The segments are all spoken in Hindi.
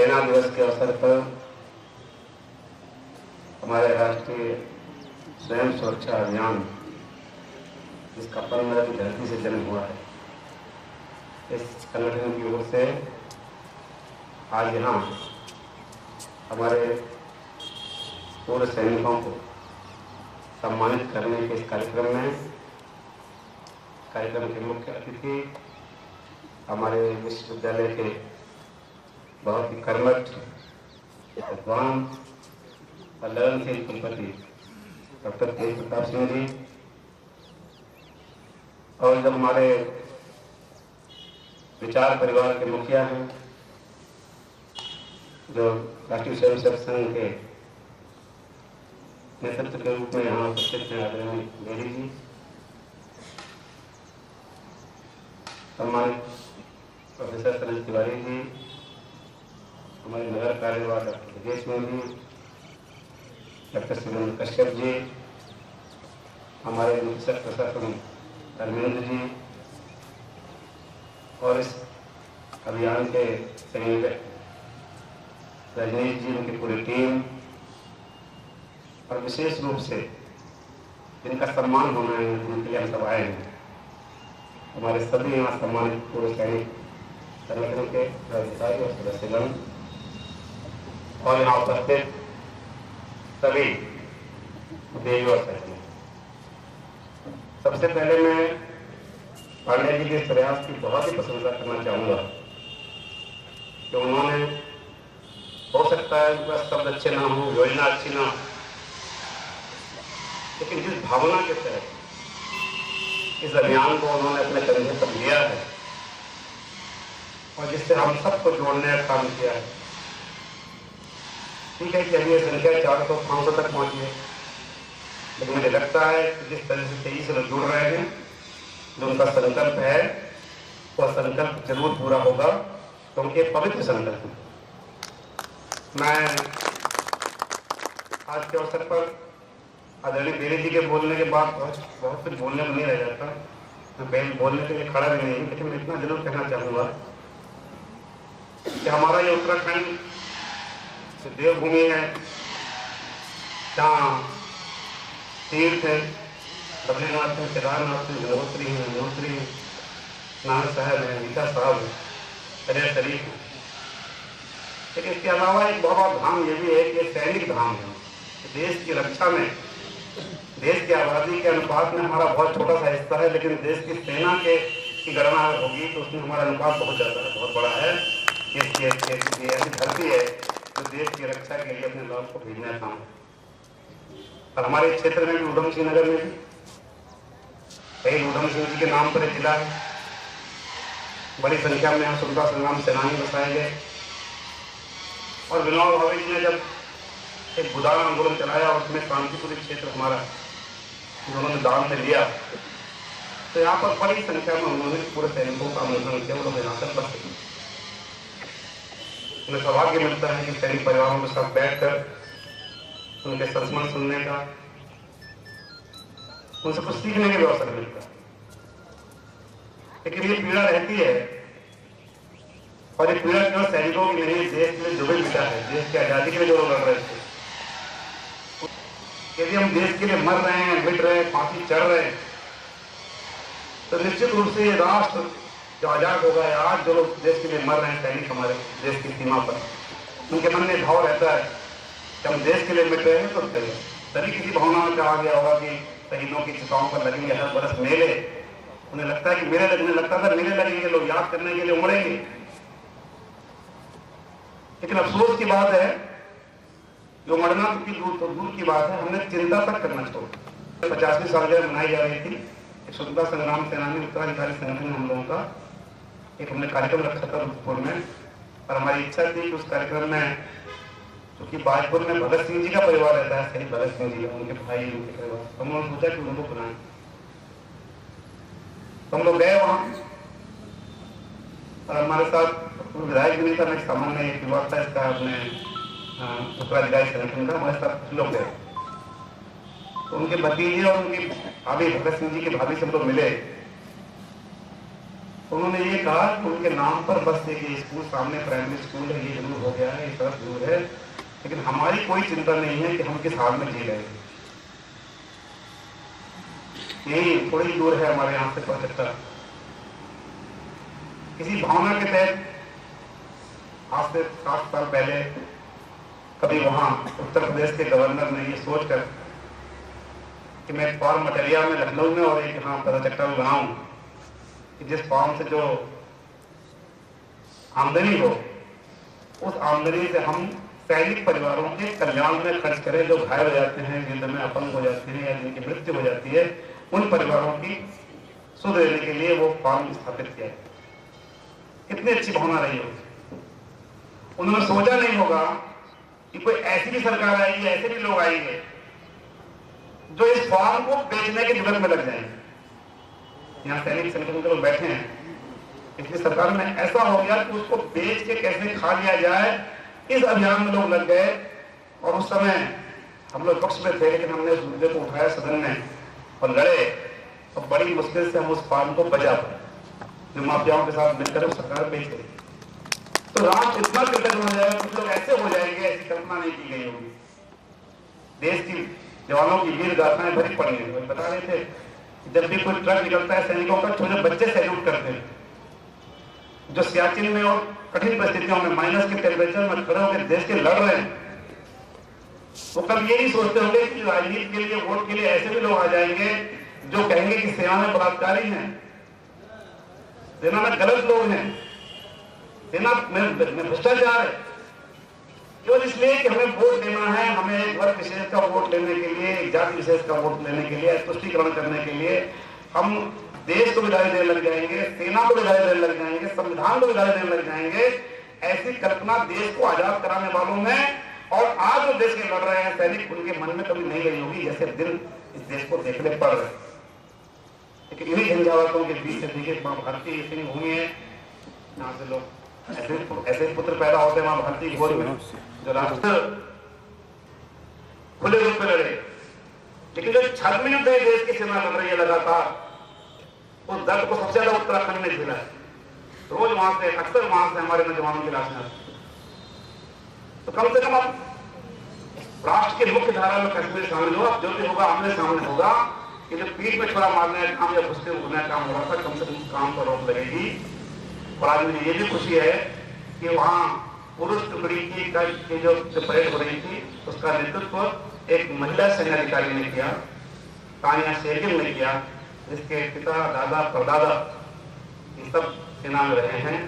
सेना दिवस के अवसर पर हमारे राष्ट्रीय स्वयं सुरक्षा अभियान, जिसका 15 की धरती से जन्म हुआ है, इस संगठन की ओर से आज यहाँ हमारे पूर्व सैनिकों को सम्मानित करने के इस कार्यक्रम के मुख्य अतिथि हमारे विश्वविद्यालय के बहुत ही कर्मठ, विद्वान और लगनशील कुलपति डॉक्टर तेज प्रताप सिंह जी, और जब हमारे विचार परिवार के मुखिया हैं, जो राष्ट्रीय स्वयं सेवक संघ के नेतृत्व के रूप में यहाँ उपस्थित हैं, आदरणीय मेरी जी, सम्मानित प्रोफेसर सलील तिवारी जी, हमारे नगर कार्यवाह डॉक्टर विजय सिंह जी, डॉक्टर सुरेंद्र कश्यप जी, हमारे मुख्य प्रशासन धर्मेंद्र जी, और इस अभियान के संयोजक रजनीश जी, उनकी पूरी टीम, और विशेष रूप से जिनका सम्मान होना है, जिनके लिए हम सब आए हैं, हमारे सभी यहाँ सम्मानित पूर्व सैनिक संगठन के अधिकारी और सदस्यगण, और यहाँ उपस्थित सभी देवी और सैनिक। सबसे पहले मैं पांडे जी के इस प्रयास की बहुत ही प्रशंसा करना चाहूँगा कि उन्होंने, हो सकता है उनका शब्द अच्छे ना हो, योजना अच्छी ना हो, लेकिन जिस भावना के तहत इस अभियान को उन्होंने अपने कंधे पर लिया है और जिससे हम सबको जोड़ने का काम किया है। ठीक है कि अभी ये संख्या 400-500 तक पहुंची है, लेकिन मुझे लगता है कि जिस तरह से 23 लोग जुड़ रहे हैं, जो उनका संकल्प है, वह संकल्प जरूर पूरा होगा, क्योंकि तो पवित्र संकल्प है। मैं आज के अवसर पर आदरणीय बेरी जी के बोलने के बाद बहुत कुछ बोलने में नहीं रह जाता, मैं पहले बोलने के लिए खड़ा भी नहीं, लेकिन मैं इतना जरूर कहना चाहूँगा कि हमारा ये उत्तराखंड देवभूमि है, जहाँ तीर्थ है, बद्रीनाथ है, केदारनाथ है, गंगोत्री है, यमुनोत्री है, नानक साहब है, रीता साहब है, हरिहर शरीफ है। लेकिन इसके अलावा एक बहुत बड़ा धाम ये भी है कि सैनिक धाम है। देश की रक्षा में, देश की आबादी के अनुपात में हमारा बहुत छोटा सा हिस्सा है, लेकिन देश की सेना की गणना होगी तो उसमें हमारा अनुपात बहुत ज़्यादा है, बहुत बड़ा है। ये ऐसी धरती है जो देश की रक्षा के लिए अपने लोगों को भेजना है काम। और हमारे क्षेत्र में भी, उधम सिंह नगर में भी कई उधम सिंह जी के नाम पर जिला है, बड़ी संख्या में यहाँ स्वतंत्रता संग्राम सेनानी बसाए गए। और विनोद भावे जी ने जब एक बुदान आंदोलन चलाया और उसमें शांतिपुरी क्षेत्र हमारा उन्होंने दान में लिया, तो यहाँ पर बड़ी संख्या में उन्होंने पूरे सैनिकों का आमंत्रण किया, वो लोग यहाँ तक बस सके। उन्हें सौभाग्य मिलता है कि सैनिक परिवारों के साथ बैठकर उनके संस्मरण सुनने का, उनसे कुछ सीखने का भी अवसर मिलता है। लेकिन ये पीड़ा रहती है, और ये पीड़ा केवल सैनिकों की नहीं, देश के लिए जो भी पीड़ा है, देश की आजादी के लिए जो लोग लड़ रहे थे, यदि हम देश के लिए मर रहे हैं, मिट रहे हैं, फांसी चढ़ रहे हैं, तो निश्चित रूप से ये राष्ट्र जो आजाद होगा, आज जो लोग देश के लिए मर रहे हैं, सैनिक हमारे देश की सीमा पर, उनके मन में भाव रहता है कि हम देश के लिए मिट रहे हैं। तो तभी किसी भावना में कहा गया होगा कि शहीदों की चिताओं पर लगेंगे हर बरस मेले। उन्हें लगता है कि मेले लगने लगता था, मेले लगेंगे, लोग याद करने के लिए उमड़ेंगे। लेकिन अफसोस की बात है, जो मरना तो दूर की बात है, हमने चिंता तक करना छोड़ा। 50वीं सालगिरह मनाई जा रही थी, स्वतंत्रता संग्राम सेनानी उत्तराधिकारी संगठन हम लोगों का एक हमने कार्यक्रम रखा था रुद्रपुर में, और हमारी इच्छा थी कि उस कार्यक्रम में, क्योंकि बाजपुर में भगत सिंह जी का परिवार रहता है, शहीद भगत सिंह जी, उनके भाई, उनके परिवार, हम लोगों ने सोचा कि उनको बुलाएं। हम लोग गए वहाँ, और हमारे साथ विधायक भी नहीं था, मैं सामान्य एक युवा था, इसका अपने उत्तराधिकारी संगठन का, हमारे साथ लोग गए। तो उनके भतीजे और उनकी भाभी, भगत सिंह जी की भाभी से हम लोग मिले, उन्होंने ये कहा कि उनके नाम पर बस एक स्कूल सामने प्राइमरी स्कूल है, ये जरूर हो गया है, ये सड़क जरूर है, लेकिन हमारी कोई चिंता नहीं है कि हम किस हाल में जी रहे हैं। यही थोड़ी दूर है हमारे यहाँ से परचट्टा। किसी भावना के तहत आज से 7 साल पहले कभी वहां उत्तर प्रदेश के गवर्नर ने ये सोचकर कि मैं फॉर्म मटेरिया में लखनऊ में और एक यहाँ परचट्टा में बनाऊं कि जिस फॉर्म से जो आमदनी हो उस आमदनी से हम सैनिक परिवारों के कल्याण में खर्च करें, जो घायल हो जाते हैं, युद्ध में अपंग हो जाते हैं या जिनकी मृत्यु हो जाती है, उन परिवारों की सुध देने के लिए वो फॉर्म स्थापित किया। कितनी अच्छी भावना रही हो। उन्होंने सोचा नहीं होगा कि कोई ऐसी भी सरकार आएगी, ऐसे भी लोग आएंगे जो इस फॉर्म को बेचने की जुगत में लग जाएंगे। यहाँ सैनिक संगठन के लोग बैठे हैं, इसलिए सरकार में ऐसा हो गया कि उसको बेच के कैसे खा लिया जाए, इस अभियान में लोग लग गए। और उस समय हम लोग पक्ष में थे, लेकिन हमने उस मुद्दे को उठाया सदन में और लड़े, और बड़ी मुश्किल से हम उस फॉर्म को बचा पाए, जो माफियाओं के साथ मिलकर उस सरकार बेच गई। तो राष्ट्र इतना कृतज्ञ हो जाएगा, कुछ लोग ऐसे हो जाएंगे, ऐसी कल्पना नहीं की गई होगी। देश की जवानों की वीर गाथाएं भरी पड़ी हैं। वो बता रहे थे जब भी कोई ट्रक निकलता है सैनिकों का, छोटे बच्चे सैल्यूट करते हैं, जो सियाचिन में और कठिन परिस्थितियों में माइनस के टेम्परेचर में खड़े होकर देश के लड़ रहे हैं। वो कभी ये नहीं सोचते होंगे कि राजनीति के लिए, वोट के लिए ऐसे भी लोग आ जाएंगे जो कहेंगे कि सेना में बलात्कारी हैं, सेना में गलत लोग हैं, सेना में भ्रष्टाचार है, केवल इसलिए कि हमें वोट देना है, हमें एक वर्ग विशेष का वोट लेने के लिए, एक जाति विशेष का वोट लेने के लिए, तुष्टीकरण करने के लिए हम देश को भी गाली देने लग जाएंगे, सेना को भी गाली देने लग जाएंगे, संविधान को भी गाली देने लग जाएंगे। ऐसी कल्पना देश को आजाद कराने वालों में और आज जो देश के लड़ रहे हैं सैनिक, उनके मन में कभी नहीं रही होगी, जैसे दिन इस देश को देखने पड़ रहे। लेकिन इन्हीं झंझावातों के बीच से देखिए माँ भारती सिंह हुई है, यहाँ से लोग ऐसे पुत्र पैदा होते हैं माँ भारती घोर में, जो राष्ट्र खुले रूप में लड़े। लेकिन जो 6 युद्ध है देश की सेना लड़ रही है लगातार, उस दर्द को सबसे ज्यादा उत्तराखंड में झेला है। रोज वहां से, अक्सर वहां से हमारे नौजवानों की लाश आती। तो कम से कम आप राष्ट्र के मुख्य धारा में कश्मीर शामिल हो, जो भी होगा आमने सामने होगा। कि जो पीठ में छोड़ा मारने का काम या घुसते घूमने का काम हो रहा था, कम से कम उस काम पर रोक लगेगी। और आज मुझे ये भी खुशी है कि वहां पुरुष टुकड़ी की जो परेड हो रही थी, उसका नेतृत्व एक महिला सैन्य अधिकारी ने किया, तानिया शेरगिल ने किया, जिसके पिता, दादा, परदादा ये सब सेना में रहे हैं।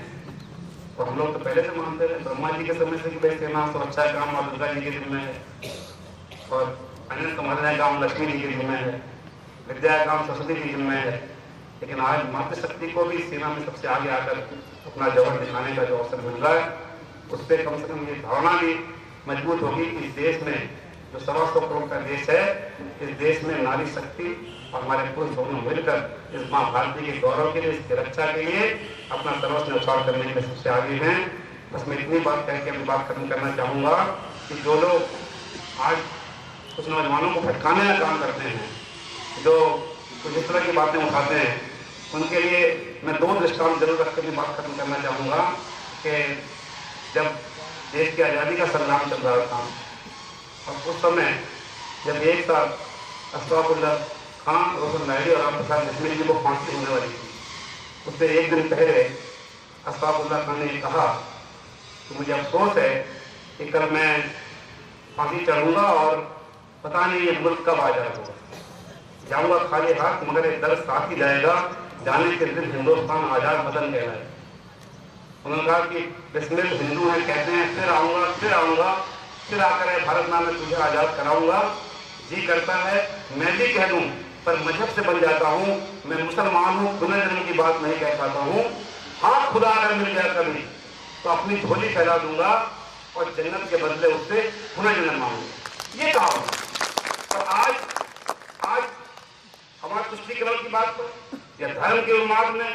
और हम लोग तो पहले से मानते थे ब्रह्मा जी के समय से कि भाई सेना सुरक्षा का काम माँ दुर्गा जी के जिम्मे है, और अन्य संभालने का काम लक्ष्मी जी के जिम्मे है, विद्या का काम सरस्वती जी के जिम्मे है। लेकिन आज मातृशक्ति को भी सेना में सबसे आगे आकर अपना जौहर दिखाने का जो अवसर मिल रहा है, उस पर कम से कम ये भावना भी मजबूत होगी कि इस देश में जो 125 करोड़ का देश है, इस देश में नारी शक्ति और हमारे पुरुष दोनों मिलकर इस माँ भारती के गौरव के लिए, इसकी रक्षा के लिए अपना सर्वस्व न्यौछावर करने के सबसे आगे हैं। बस मैं इतनी बात कह के अपनी बात खत्म करना चाहूँगा कि जो लोग आज कुछ नौजवानों को भटकाने का काम करते हैं, जो कुछ इस तरह की बातें उठाते हैं, उनके लिए मैं 2 दृष्टांत जरूर रख कर बात खत्म करना चाहूँगा कि जब देश की आज़ादी का संग्राम चल रहा था और उस समय जब एक साथ अशफाकुल्लाह खान, रोशन नायडू और राम प्रसाद बिस्मिल जी को फांसी होने वाली थी, उससे एक दिन पहले अशफाकुल्लाह खान ने कहा कि मुझे अफसोस है कि कल मैं फांसी चढ़ूंगा और पता नहीं ये मुल्क कब आजाद होगा, जाऊंगा खाली हाथ, मगर एक दर्द साथ ही जाएगा, जाने के दिन हिंदुस्तान आजाद वतन कहलाए। उन्होंने कहा कि बिस्मिल हिंदू हैं, कहते हैं फिर आऊंगा, फिर आकर भारत नाम में तुझे आजाद कराऊंगा। जी करता है मैं भी कह दूं, पर मजहब से बन जाता हूं, मैं मुसलमान हूं, पुनर्जन्म की बात नहीं कह पाता हूं। हाँ, खुदा अगर मिल गया कभी तो अपनी झोली फैला दूंगा और जन्नत के बदले उससे पुनर्जन्म मांगूंगा। ये कहा। और आज हमारे तुष्टीकरण की बात पर या धर्म के उन्माद में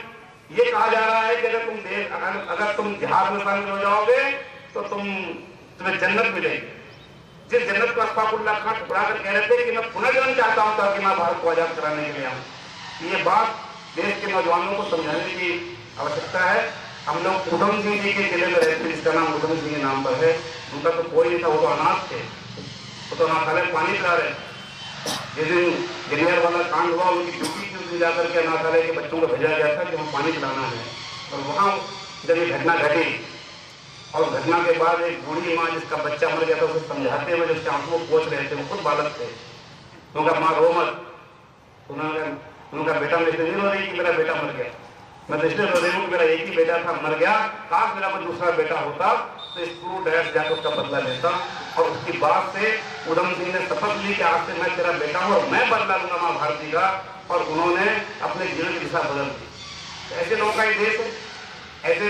ये कहा जा रहा है कि अगर तुम जिहाद में शामिल हो जाओगे तो तुम्हें जन्नत मिलेगी। जिस जन्नत को अशफाकुल्लाह खान ठुकरा कर कह रहे थे कि मैं पुनर्जन्म चाहता हूं ताकि मैं भारत को आजाद कराने के लिए आऊं। ये बात देश के नौजवानों को समझाने की आवश्यकता है। हम लोग उधम सिंह जी के जिले में रहते, जिसका नाम उधम सिंह के नाम पर है, उनका तो कोई नहीं था, वो तो अनाथ थे, वो तो अनाथालय पानी पिला रहे। जिस दिन गिरियर वाला कांड हुआ, उनकी ड्यूटी थी, उस दिन जाकर के अनाथालय के बच्चों को भेजा गया था कि वहाँ पानी पिलाना है। और वहाँ जब ये घटना घटी और घटना के बाद एक बूढ़ी माँ जिसका बच्चा मर गया था, उसे समझाते हुए जो आंसू पोंछ रहे थे, वो खुद बालक थे, उनका माँ रो मत, उनका बेटा मेरे नहीं रो रही कि मेरा बेटा मर गया, मैं तो इसलिए रो रही हूँ, मेरा एक ही बेटा था, मर गया, काश मेरा कोई दूसरा बेटा होता तो इस पूरे डैश जाकर उसका बदला लेता। और उसकी बात से उधम सिंह ने शपथ ली कि आज से मैं तेरा बेटा हूँ और मैं बदला लूंगा माँ भारती का, और उन्होंने अपने जीवन की दिशा बदल दी। ऐसे लोगों का ही देश है, ऐसे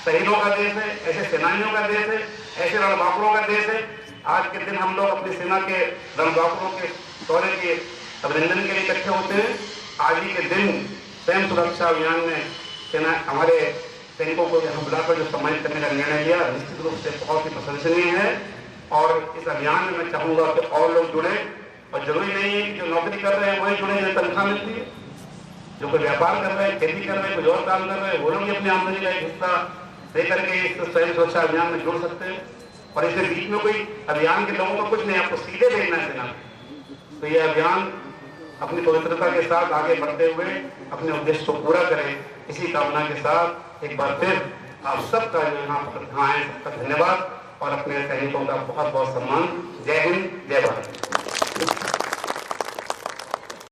शहीदों का देश है, ऐसे सेनानियों का देश है, ऐसे रणबांकुरों का देश है। आज के दिन हम लोग अपनी सेना के रणबांकुरों के शौर्य के अभिनंदन के लिए इकट्ठे होते हैं। आज ही के दिन स्वयं सुरक्षा अभियान में सेना हमारे सैनिकों को यहाँ बुलाकर जो सम्मानित करने का निर्णय लिया, निश्चित रूप से बहुत ही प्रशंसनीय है। और इस अभियान में मैं चाहूँगा कि और लोग जुड़े, और जरूरी नहीं है कि जो नौकरी कर रहे हैं वही जुड़े जो तनख्वाह मिलती है, जो कोई व्यापार कर रहे हैं, खेती कर रहे हैं, कुछ और काम कर रहे हैं, वो लोग भी अपनी आमदनी का एक हिस्सा दे करके इस स्वयं सुरक्षा अभियान में जुड़ सकते हैं। और इसके बीच में कोई अभियान के लोगों को कुछ नहीं, आपको सीधे भेजना है सेना। तो ये अभियान अपनी पवित्रता के साथ आगे बढ़ते हुए अपने उद्देश्य को पूरा करें, इसी कामना के साथ एक बार फिर आप सबका जो यहाँ पर आए सबका धन्यवाद और अपने सैनिकों का बहुत बहुत सम्मान। जय हिंद, जय भारत।